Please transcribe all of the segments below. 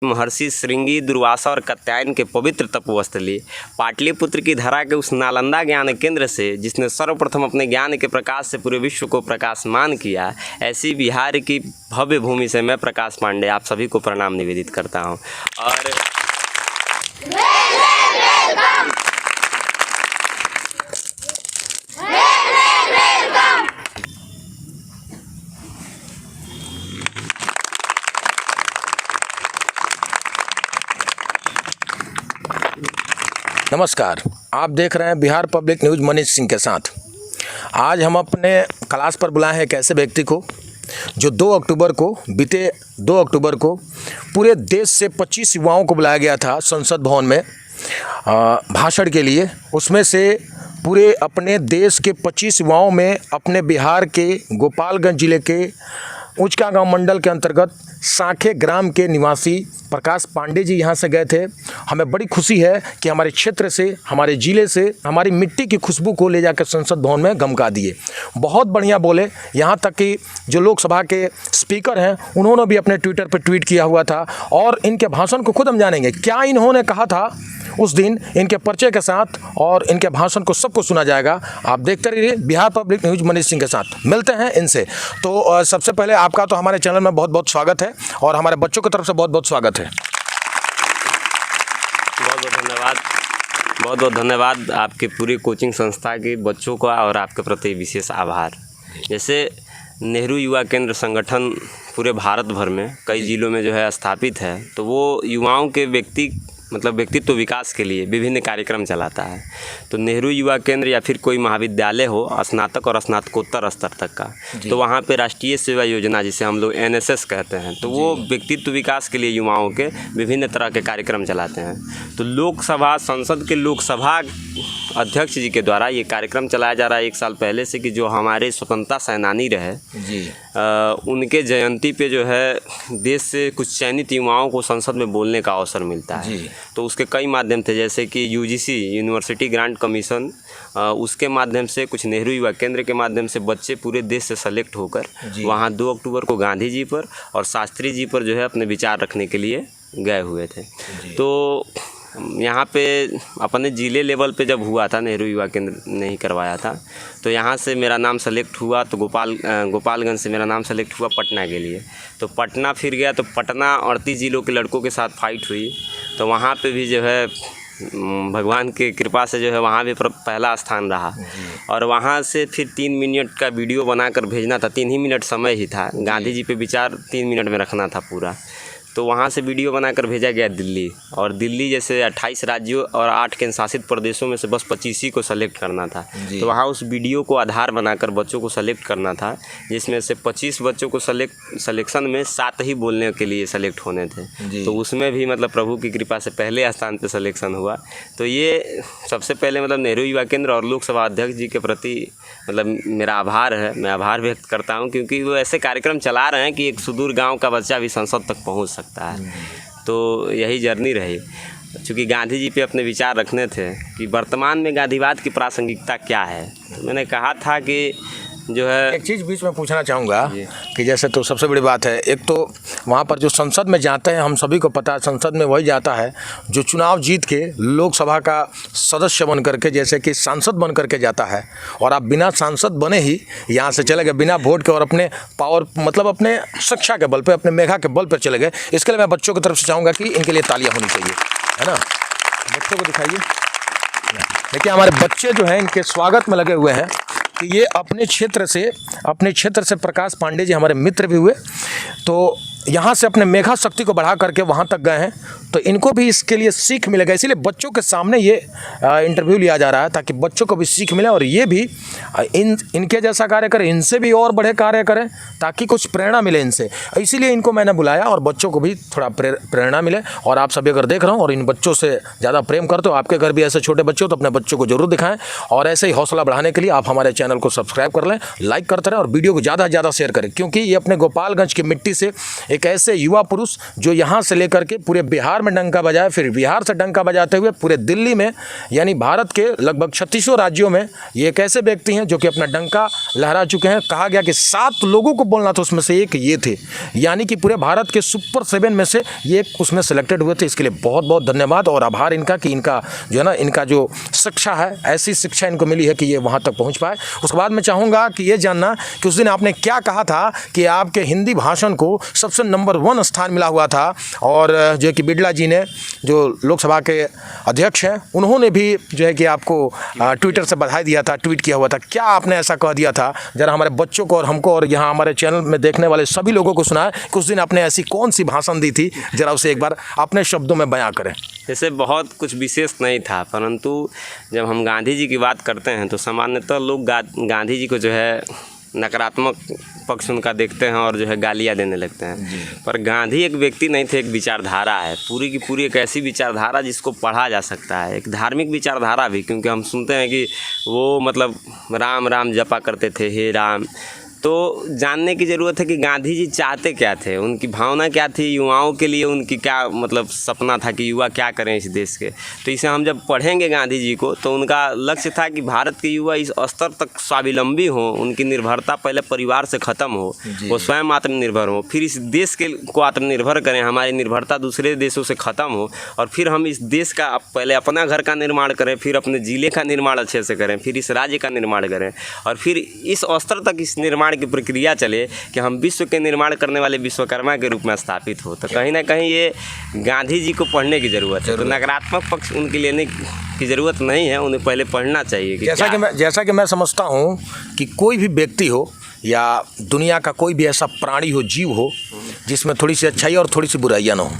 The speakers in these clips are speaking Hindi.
महर्षि श्रृंगी, दुर्वासा और कात्यायन के पवित्र तपोस्थली पाटलिपुत्र की धरा के उस नालंदा ज्ञान केंद्र से जिसने सर्वप्रथम अपने ज्ञान के प्रकाश से पूरे विश्व को प्रकाशमान किया, ऐसी बिहार की भव्य भूमि से मैं प्रकाश पांडे आप सभी को प्रणाम निवेदित करता हूं। और नमस्कार, आप देख रहे हैं बिहार पब्लिक न्यूज़ मनीष सिंह के साथ। आज हम अपने क्लास पर बुलाए हैं एक ऐसे व्यक्ति को जो बीते 2 अक्टूबर को पूरे देश से 25 युवाओं को बुलाया गया था संसद भवन में भाषण के लिए। उसमें से पूरे अपने देश के 25 युवाओं में अपने बिहार के गोपालगंज जिले के ऊंचका गांव मंडल के अंतर्गत सांखे ग्राम के निवासी प्रकाश पांडे जी यहाँ से गए थे। हमें बड़ी खुशी है कि हमारे क्षेत्र से, हमारे ज़िले से हमारी मिट्टी की खुशबू को ले जाकर संसद भवन में गमका दिए। बहुत बढ़िया बोले, यहाँ तक कि जो लोकसभा के स्पीकर हैं उन्होंने भी अपने ट्विटर पर ट्वीट किया हुआ था। और इनके भाषण को खुद हम जानेंगे क्या इन्होंने कहा था उस दिन, इनके परिचय के साथ और इनके भाषण को सबको सुना जाएगा। आप देखते रहिए बिहार पब्लिक न्यूज़ मनीष सिंह के साथ। मिलते हैं इनसे। तो सबसे पहले आपका तो हमारे चैनल में बहुत बहुत स्वागत है और हमारे बच्चों की तरफ से बहुत बहुत स्वागत है। बहुत बहुत धन्यवाद, बहुत बहुत धन्यवाद आपके पूरी कोचिंग संस्था के बच्चों का और आपके प्रति विशेष आभार। जैसे नेहरू युवा केंद्र संगठन पूरे भारत भर में कई जिलों में जो है स्थापित है, तो वो युवाओं के व्यक्तित्व विकास के लिए विभिन्न कार्यक्रम चलाता है। तो नेहरू युवा केंद्र या फिर कोई महाविद्यालय हो स्नातक और स्नातकोत्तर स्तर तक का, तो वहाँ पे राष्ट्रीय सेवा योजना जिसे हम लोग NSS कहते हैं, तो वो व्यक्तित्व विकास के लिए युवाओं के विभिन्न तरह के कार्यक्रम चलाते हैं। तो लोकसभा संसद के लोकसभा अध्यक्ष जी के द्वारा ये कार्यक्रम चलाया जा रहा है 1 साल पहले से, कि जो हमारे स्वतंत्रता सेनानी रहे उनके जयंती पे जो है देश से कुछ चयनित युवाओं को संसद में बोलने का अवसर मिलता है। तो उसके कई माध्यम थे, जैसे कि UGC यूनिवर्सिटी ग्रांट कमीशन, उसके माध्यम से कुछ नेहरू युवा केंद्र के माध्यम से बच्चे पूरे देश से सेलेक्ट होकर वहाँ 2 अक्टूबर को गांधी जी पर और शास्त्री जी पर जो है अपने विचार रखने के लिए गए हुए थे। तो यहाँ पे अपने ज़िले लेवल पे जब हुआ था, नेहरू युवा केंद्र ने ही करवाया था, तो यहाँ से मेरा नाम सेलेक्ट हुआ। तो गोपालगंज से मेरा नाम सेलेक्ट हुआ पटना के लिए। तो पटना फिर गया, तो पटना 38 ज़िलों के लड़कों के साथ फाइट हुई। तो वहाँ पे भी जो है भगवान की कृपा से जो है वहाँ भी पहला स्थान रहा। और वहाँ से फिर 3 मिनट का वीडियो बनाकर भेजना था। 3 ही मिनट समय ही था, गांधी जी पे विचार 3 मिनट में रखना था पूरा। तो वहाँ से वीडियो बनाकर भेजा गया दिल्ली, और दिल्ली जैसे 28 राज्यों और 8 केंद्र शासित प्रदेशों में से बस 25 ही को सेलेक्ट करना था। तो वहाँ उस वीडियो को आधार बनाकर बच्चों को सेलेक्ट करना था, जिसमें से 25 बच्चों को सिलेक्शन में 7 ही बोलने के लिए सेलेक्ट होने थे। तो उसमें भी प्रभु की कृपा से पहले स्थान पर सिलेक्शन हुआ। तो ये सबसे पहले नेहरू युवा केंद्र और लोकसभा अध्यक्ष जी के प्रति मेरा आभार है। मैं आभार व्यक्त करता हूँ, क्योंकि वो ऐसे कार्यक्रम चला रहे हैं कि एक सुदूर गाँव का बच्चा भी संसद तक पहुँच सकता है। तो यही जर्नी रही। चूँकि गांधी जी पे अपने विचार रखने थे कि वर्तमान में गांधीवाद की प्रासंगिकता क्या है, तो मैंने कहा था कि जो है एक चीज़ बीच में पूछना चाहूँगा कि जैसे तो सबसे बड़ी बात है, एक तो वहाँ पर जो संसद में जाते हैं, हम सभी को पता है संसद में वही जाता है जो चुनाव जीत के लोकसभा का सदस्य बन करके, जैसे कि सांसद बन करके जाता है। और आप बिना सांसद बने ही यहाँ से चले गए, बिना वोट के, और अपने पावर अपने शिक्षा के बल पर, अपने मेधा के बल पर चले गए। इसके लिए मैं बच्चों की तरफ से चाहूँगा कि इनके लिए तालियाँ होनी चाहिए, है ना। बच्चों को दिखाइए। देखिए हमारे बच्चे जो हैं इनके स्वागत में लगे हुए हैं कि ये अपने क्षेत्र से प्रकाश पांडे जी हमारे मित्र भी हुए, तो यहाँ से अपने मेधा शक्ति को बढ़ा करके वहाँ तक गए हैं। तो इनको भी इसके लिए सीख मिलेगा, इसीलिए बच्चों के सामने ये इंटरव्यू लिया जा रहा है, ताकि बच्चों को भी सीख मिले और ये भी इनके जैसा कार्य करें, इनसे भी और बड़े कार्य करें, ताकि कुछ प्रेरणा मिले इनसे। इसीलिए इनको मैंने बुलाया और बच्चों को भी थोड़ा प्रेरणा मिले। और आप सभी अगर देख रहे हो और इन बच्चों से ज़्यादा प्रेम करते हो, आपके घर भी ऐसे छोटे बच्चे हो, तो अपने बच्चों को जरूर दिखाएं। और ऐसे ही हौसला बढ़ाने के लिए आप हमारे चैनल को सब्सक्राइब कर लें, लाइक करते रहें और वीडियो को ज़्यादा से ज़्यादा शेयर करें, क्योंकि ये अपने गोपालगंज की मिट्टी से एक ऐसे युवा पुरुष जो यहाँ से लेकर के पूरे बिहार में डंका बजाए, फिर बिहार से डंका बजाते हुए पूरे दिल्ली में, यानी भारत के लगभग 36 राज्यों में ये एक ऐसे व्यक्ति हैं जो कि अपना डंका लहरा चुके हैं। कहा गया कि 7 लोगों को बोलना था, उसमें से एक ये थे, यानी कि पूरे भारत के सुपर 7 में से ये उसमें सेलेक्टेड हुए थे। इसके लिए बहुत बहुत धन्यवाद और आभार इनका कि इनका जो है ना, इनका जो शिक्षा है, ऐसी शिक्षा इनको मिली है कि ये वहाँ तक पहुँच पाए। उसके बाद मैं चाहूँगा कि ये जानना कि उस दिन आपने क्या कहा था कि आपके हिंदी भाषण को सबसे नंबर 1 स्थान मिला हुआ था, और जो कि बिड़ला जी ने, जो लोकसभा के अध्यक्ष हैं, उन्होंने भी जो है कि आपको ट्विटर से बधाई दिया था, ट्वीट किया हुआ था। क्या आपने ऐसा कह दिया था? जरा हमारे बच्चों को और हमको और यहाँ हमारे चैनल में देखने वाले सभी लोगों को सुनाए कि उस दिन आपने ऐसी कौन सी भाषण दी थी, जरा उसे एक बार अपने शब्दों में बयां करें। जैसे बहुत कुछ विशेष नहीं था, परंतु जब हम गांधी जी की बात करते हैं तो सामान्यतः लोग गांधी जी को जो है नकारात्मक पक्ष उनका देखते हैं और जो है गालियाँ देने लगते हैं। पर गांधी एक व्यक्ति नहीं थे, एक विचारधारा है, पूरी की पूरी एक ऐसी विचारधारा जिसको पढ़ा जा सकता है, एक धार्मिक विचारधारा भी, क्योंकि हम सुनते हैं कि वो मतलब राम राम जपा करते थे, हे राम। तो जानने की ज़रूरत है कि गांधी जी चाहते क्या थे, उनकी भावना क्या थी, युवाओं के लिए उनकी क्या मतलब सपना था कि युवा क्या करें इस देश के। तो इसे हम जब पढ़ेंगे गांधी जी को तो उनका लक्ष्य था कि भारत के युवा इस स्तर तक स्वावलंबी हों, उनकी निर्भरता पहले परिवार से ख़त्म हो, वो स्वयं आत्मनिर्भर हो, फिर इस देश के को आत्मनिर्भर करें, हमारी निर्भरता दूसरे देशों से ख़त्म हो, और फिर हम इस देश का पहले अपना घर का निर्माण करें, फिर अपने ज़िले का निर्माण अच्छे से करें, फिर इस राज्य का निर्माण करें, और फिर इस स्तर तक इस निर्माण की प्रक्रिया चले कि हम विश्व के निर्माण करने वाले विश्वकर्मा के रूप में स्थापित हो। तो कहीं ना कहीं ये गांधी जी को पढ़ने की ज़रूरत है। तो नकारात्मक पक्ष उनके लेने की ज़रूरत नहीं है, उन्हें पहले पढ़ना चाहिए कि जैसा कि मैं समझता हूँ कि कोई भी व्यक्ति हो या दुनिया का कोई भी ऐसा प्राणी हो, जीव हो, जिसमें थोड़ी सी अच्छाई और थोड़ी सी बुराइयाँ ना हो,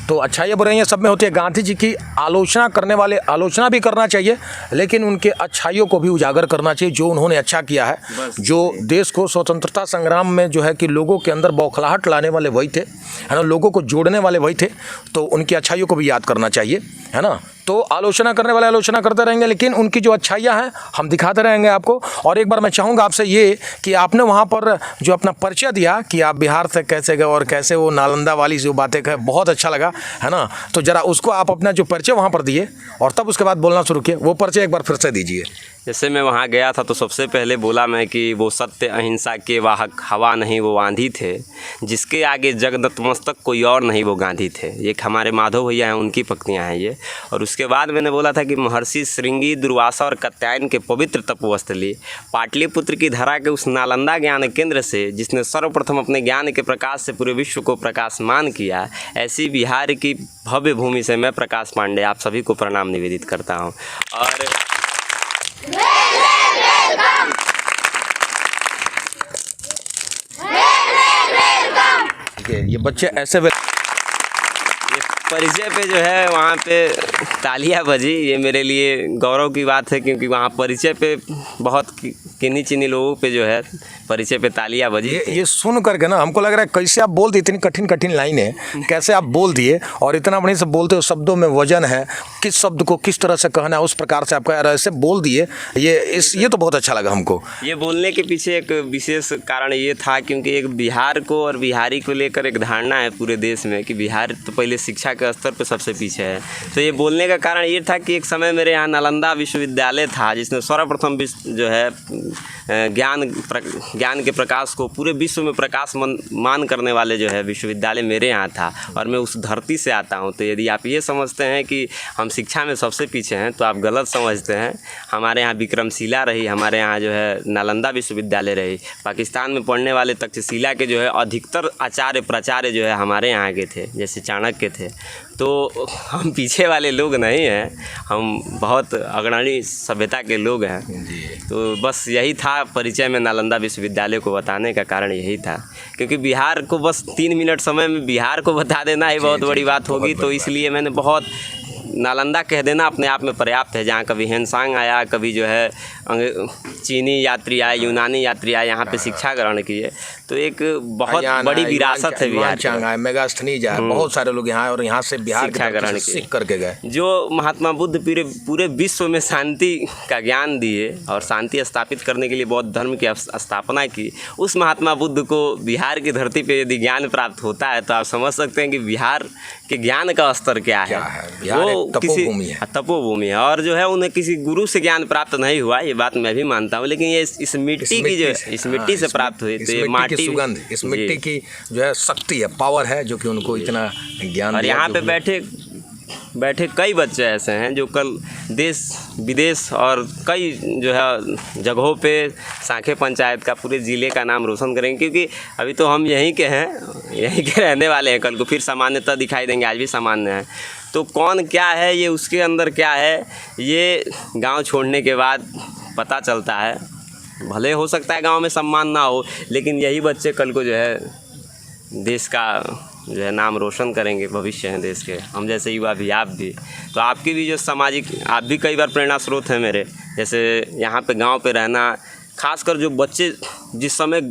तो अच्छाइयाँ बुराइयाँ सब में होती है। गांधी जी की आलोचना करने वाले आलोचना भी करना चाहिए, लेकिन उनके अच्छाइयों को भी उजागर करना चाहिए, जो उन्होंने अच्छा किया है, जो देश को स्वतंत्रता संग्राम में जो है कि लोगों के अंदर बौखलाहट लाने वाले वही थे, है ना, लोगों को जोड़ने वाले वही थे। तो उनकी अच्छाइयों को भी याद करना चाहिए, है ना। तो आलोचना करने वाले आलोचना करते रहेंगे, लेकिन उनकी जो अच्छाइयाँ हैं हम दिखाते रहेंगे आपको। और एक बार मैं चाहूँगा आपसे ये कि आपने वहाँ पर जो अपना परिचय दिया कि आप बिहार से कैसे गए और कैसे वो नालंदा वाली जो बातें कहे, बहुत अच्छा लगा, है ना। तो ज़रा उसको आप अपना जो परिचय वहाँ पर दिए और तब उसके बाद बोलना शुरू किए, वो परिचय एक बार फिर से दीजिए। जैसे मैं वहाँ गया था तो सबसे पहले बोला मैं कि वो सत्य अहिंसा के वाहक हवा नहीं वो आंधी थे, जिसके आगे जग नतमस्तक कोई और नहीं वो गांधी थे। ये हमारे माधव भैया हैं, उनकी पत्नियाँ हैं ये। और उसके बाद मैंने बोला था कि महर्षि श्रृंगी, दुर्वासा और कात्यायन के पवित्र तपोस्थली पाटलिपुत्र की धरा के उस नालंदा ज्ञान केंद्र से, जिसने सर्वप्रथम अपने ज्ञान के प्रकाश से पूरे विश्व को प्रकाशमान किया, ऐसी बिहार की भव्य भूमि से मैं प्रकाश पांडे आप सभी को प्रणाम निवेदित करता हूँ। और ये बच्चे ऐसे परिचय पे जो है वहाँ पे तालियां बजी, ये मेरे लिए गौरव की बात है, क्योंकि वहाँ परिचय पे बहुत किन्हीं चिन्हीं लोगों पे जो है परिचय पे तालियां बजी। ये सुन करके ना हमको लग रहा है कैसे आप बोल दिए, इतनी कठिन कठिन लाइनें कैसे आप बोल दिए, और इतना बढ़िया से बोलते हो, शब्दों में वजन है, किस शब्द को किस तरह से कहना है उस प्रकार से आपका ऐसे बोल दिए, ये तो बहुत अच्छा लगा हमको। ये बोलने के पीछे एक विशेष कारण ये था, क्योंकि एक बिहार को और बिहारी को लेकर एक धारणा है पूरे देश में कि बिहार तो पहले शिक्षा के स्तर पर सबसे पीछे है। तो ये बोलने का कारण ये था कि एक समय मेरे यहाँ नालंदा विश्वविद्यालय था, जिसने सर्वप्रथम जो है ज्ञान के प्रकाश को पूरे विश्व में प्रकाशमान करने वाले जो है विश्वविद्यालय मेरे यहाँ था, और मैं उस धरती से आता हूँ। तो यदि आप ये समझते हैं कि हम शिक्षा में सबसे पीछे हैं तो आप गलत समझते हैं। हमारे यहाँ विक्रमशिला रही, हमारे यहाँ जो है नालंदा विश्वविद्यालय रही, पाकिस्तान में पढ़ने वाले तक्षशिला के जो है अधिकतर आचार्य प्राचार्य जो है हमारे यहाँ के थे, जैसे चाणक्य थे। तो हम पीछे वाले लोग नहीं हैं, हम बहुत अग्रणी सभ्यता के लोग हैं। तो बस यही था परिचय में नालंदा विश्वविद्यालय को बताने का कारण यही था, क्योंकि बिहार को बस 3 मिनट समय में बिहार को बता देना ही बहुत बड़ी बात होगी। तो इसलिए मैंने बहुत नालंदा कह देना अपने आप में पर्याप्त है, जहाँ कभी हेनसांग आया, कभी जो है चीनी यात्री आए, यूनानी यात्री आए, यहाँ पे शिक्षा ग्रहण किए। तो एक बहुत बड़ी विरासत है बिहार की। है, मेगास्थनीज है, बहुत सारे लोग यहाँ और यहाँ से बिहार शिक्षा ग्रहण के सीख करके गए। जो महात्मा बुद्ध पूरे विश्व में शांति का ज्ञान दिए और शांति स्थापित करने के लिए बौद्ध धर्म की स्थापना की, उस महात्मा बुद्ध को बिहार की धरती पे यदि ज्ञान प्राप्त होता है तो आप समझ सकते हैं कि बिहार के ज्ञान का स्तर क्या है। वो तपोभूमि है, तपोभूमि है। और जो है उन्हें किसी गुरु से ज्ञान प्राप्त नहीं हुआ, ये बात मैं भी मानता हूँ, लेकिन ये इस मिट्टी की जो इस मिट्टी से प्राप्त हुई, तो ये माटी की सुगंध, इस मिट्टी की जो है शक्ति है, पावर है, जो कि उनको इतना ज्ञान। और यहाँ पे बैठे कई बच्चे ऐसे हैं जो कल देश विदेश और कई जो है जगहों पे सांखे पंचायत का, पूरे ज़िले का नाम रोशन करेंगे, क्योंकि अभी तो हम यहीं के हैं, यहीं के रहने वाले हैं, कल को फिर सामान्यता दिखाई देंगे, आज भी सामान्य है। तो कौन क्या है, ये उसके अंदर क्या है, ये गांव छोड़ने के बाद पता चलता है। भले हो सकता है गांव में सम्मान ना हो, लेकिन यही बच्चे कल को जो है देश का जो है नाम रोशन करेंगे, भविष्य है देश के। हम जैसे युवा भी, आप भी, तो आपकी भी जो सामाजिक, आप भी कई बार प्रेरणा स्रोत हैं मेरे। जैसे यहाँ पे गांव पे रहना, खासकर जो बच्चे, जिस समय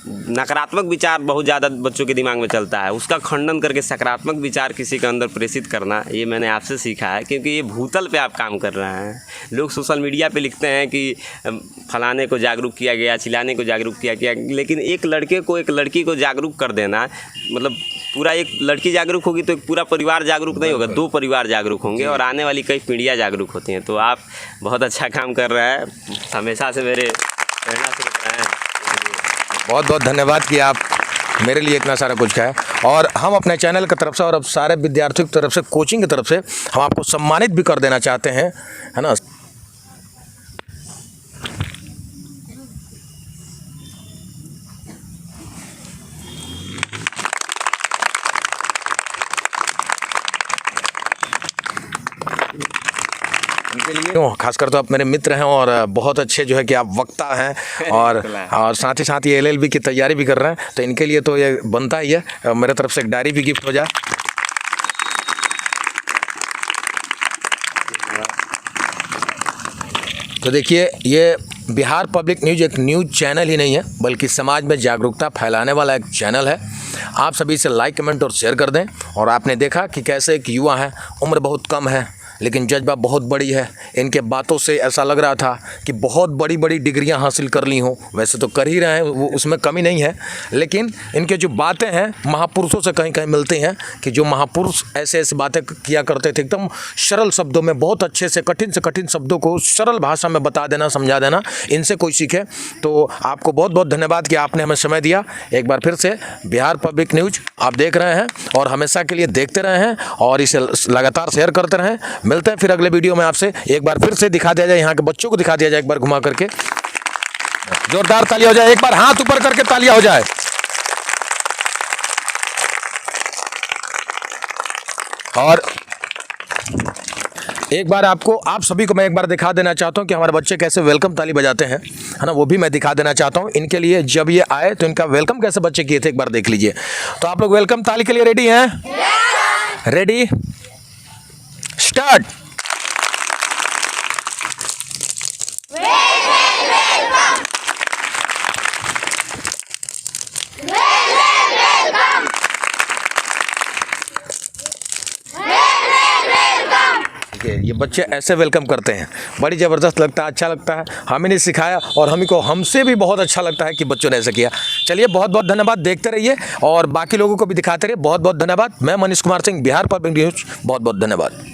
नकारात्मक विचार बहुत ज़्यादा बच्चों के दिमाग में चलता है, उसका खंडन करके सकारात्मक विचार किसी के अंदर प्रेषित करना, ये मैंने आपसे सीखा है। क्योंकि ये भूतल पे आप काम कर रहे हैं। लोग सोशल मीडिया पे लिखते हैं कि फलाने को जागरूक किया गया, चिल्लाने को जागरूक किया गया, लेकिन एक लड़के को, एक लड़की को जागरूक कर देना, मतलब पूरा एक लड़की जागरूक होगी तो एक पूरा परिवार जागरूक नहीं होगा, 2 परिवार जागरूक होंगे और आने वाली कई पीढ़ियाँ जागरूक होती हैं। तो आप बहुत अच्छा काम कर रहे हैं, हमेशा से मेरे प्रेरणा स्रोत रहे हैं। बहुत बहुत धन्यवाद कि आप मेरे लिए इतना सारा कुछ कहा। और हम अपने चैनल की तरफ से और अब सारे विद्यार्थियों की तरफ से, कोचिंग की तरफ से हम आपको सम्मानित भी कर देना चाहते हैं, है ना। खासकर तो आप मेरे मित्र हैं और बहुत अच्छे जो है कि आप वक्ता हैं और साथ ही साथ ये LLB की तैयारी भी कर रहे हैं, तो इनके लिए तो ये बनता ही है। मेरे तरफ से एक डायरी भी गिफ्ट हो जाए। तो देखिए, ये बिहार पब्लिक न्यूज़ एक न्यूज़ चैनल ही नहीं है, बल्कि समाज में जागरूकता फैलाने वाला एक चैनल है। आप सभी से लाइक, कमेंट और शेयर कर दें। और आपने देखा कि कैसे एक युवा है, उम्र बहुत कम है लेकिन जज्बा बहुत बड़ी है। इनके बातों से ऐसा लग रहा था कि बहुत बड़ी बड़ी डिग्रियां हासिल कर ली हों, वैसे तो कर ही रहे हैं, वो उसमें कमी नहीं है, लेकिन इनके जो बातें हैं महापुरुषों से कहीं कहीं मिलती हैं कि जो महापुरुष ऐसे ऐसे बातें किया करते थे, एकदम सरल शब्दों में, बहुत अच्छे से कठिन शब्दों को सरल भाषा में बता देना, समझा देना, इनसे कोई सीखे। तो आपको बहुत बहुत धन्यवाद कि आपने हमें समय दिया। एक बार फिर से बिहार पब्लिक न्यूज़ आप देख रहे हैं और हमेशा के लिए देखते रहे हैं और इसे लगातार शेयर करते रहें। मिलते हैं फिर अगले वीडियो में आपसे। एक बार फिर से दिखा दिया जाए, यहाँ के बच्चों को दिखा दिया जाए, एक बार घुमा करके जोरदार तालियां हो जाए, एक बार हाथ ऊपर करके तालियां हो जाए। और एक बार आपको, आप सभी को मैं एक बार दिखा देना चाहता हूं कि हमारे बच्चे कैसे वेलकम ताली बजाते हैं, है ना, वो भी मैं दिखा देना चाहता हूं। इनके लिए जब ये आए तो इनका वेलकम कैसे बच्चे किए थे, एक बार देख लीजिए। तो आप लोग वेलकम ताली के लिए रेडी हैं? Ready, start. ये बच्चे ऐसे वेलकम करते हैं, बड़ी ज़बरदस्त लगता है, अच्छा लगता है। हमें ने सिखाया और हमसे भी बहुत अच्छा लगता है कि बच्चों ने ऐसा किया। चलिए, बहुत बहुत धन्यवाद, देखते रहिए और बाकी लोगों को भी दिखाते रहिए। बहुत बहुत धन्यवाद। मैं मनीष कुमार सिंह, बिहार पब्लिक न्यूज़, बहुत बहुत धन्यवाद।